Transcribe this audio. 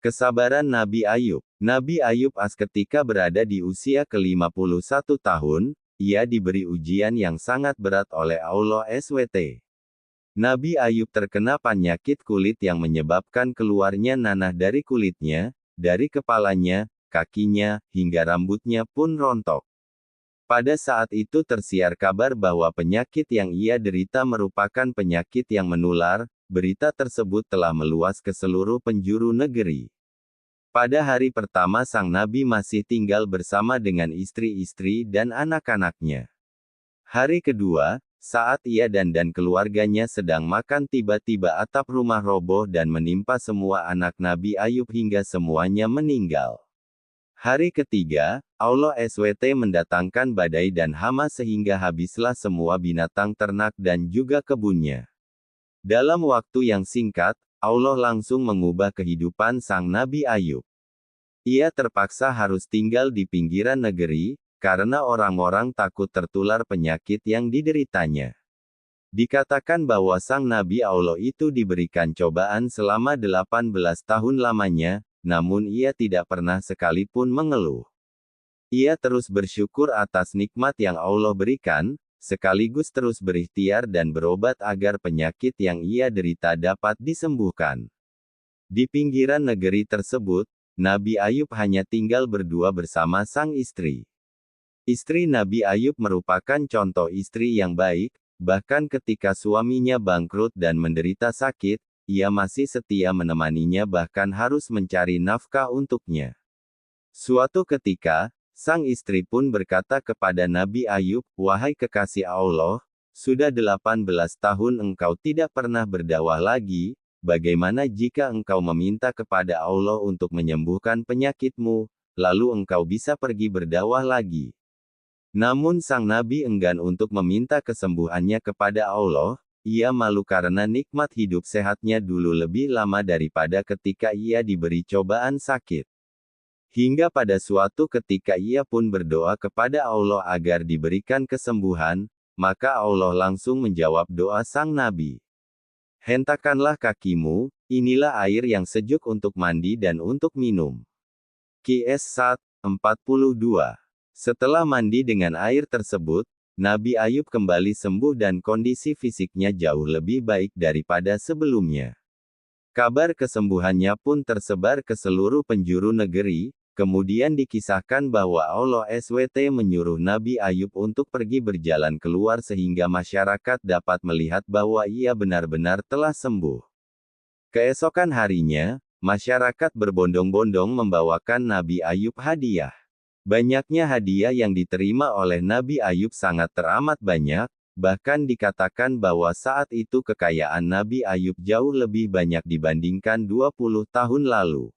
Kesabaran Nabi Ayub. Nabi Ayub ketika berada di usia ke-51 tahun, ia diberi ujian yang sangat berat oleh Allah SWT. Nabi Ayub terkena penyakit kulit yang menyebabkan keluarnya nanah dari kulitnya, dari kepalanya, kakinya, hingga rambutnya pun rontok. Pada saat itu tersiar kabar bahwa penyakit yang ia derita merupakan penyakit yang menular. Berita tersebut telah meluas ke seluruh penjuru negeri. Pada hari pertama sang nabi masih tinggal bersama dengan istri-istri dan anak-anaknya. Hari kedua, saat ia dan keluarganya sedang makan, tiba-tiba atap rumah roboh dan menimpa semua anak Nabi Ayub hingga semuanya meninggal. Hari ketiga, Allah SWT mendatangkan badai dan hama sehingga habislah semua binatang ternak dan juga kebunnya. Dalam waktu yang singkat, Allah langsung mengubah kehidupan sang Nabi Ayub. Ia terpaksa harus tinggal di pinggiran negeri, karena orang-orang takut tertular penyakit yang dideritanya. Dikatakan bahwa sang Nabi Allah itu diberikan cobaan selama 18 tahun lamanya, namun ia tidak pernah sekalipun mengeluh. Ia terus bersyukur atas nikmat yang Allah berikan, sekaligus terus berikhtiar dan berobat agar penyakit yang ia derita dapat disembuhkan. Di pinggiran negeri tersebut, Nabi Ayub hanya tinggal berdua bersama sang istri. Istri Nabi Ayub merupakan contoh istri yang baik, bahkan ketika suaminya bangkrut dan menderita sakit, ia masih setia menemaninya bahkan harus mencari nafkah untuknya. Suatu ketika, sang istri pun berkata kepada Nabi Ayub, "Wahai kekasih Allah, sudah 18 tahun engkau tidak pernah berdakwah lagi, bagaimana jika engkau meminta kepada Allah untuk menyembuhkan penyakitmu, lalu engkau bisa pergi berdakwah lagi?" Namun sang Nabi enggan untuk meminta kesembuhannya kepada Allah, ia malu karena nikmat hidup sehatnya dulu lebih lama daripada ketika ia diberi cobaan sakit. Hingga pada suatu ketika ia pun berdoa kepada Allah agar diberikan kesembuhan, maka Allah langsung menjawab doa sang Nabi. "Hentakanlah kakimu, inilah air yang sejuk untuk mandi dan untuk minum." Qs 1:42. Setelah mandi dengan air tersebut, Nabi Ayub kembali sembuh dan kondisi fisiknya jauh lebih baik daripada sebelumnya. Kabar kesembuhannya pun tersebar ke seluruh penjuru negeri. Kemudian dikisahkan bahwa Allah SWT menyuruh Nabi Ayub untuk pergi berjalan keluar sehingga masyarakat dapat melihat bahwa ia benar-benar telah sembuh. Keesokan harinya, masyarakat berbondong-bondong membawakan Nabi Ayub hadiah. Banyaknya hadiah yang diterima oleh Nabi Ayub sangat teramat banyak, bahkan dikatakan bahwa saat itu kekayaan Nabi Ayub jauh lebih banyak dibandingkan 20 tahun lalu.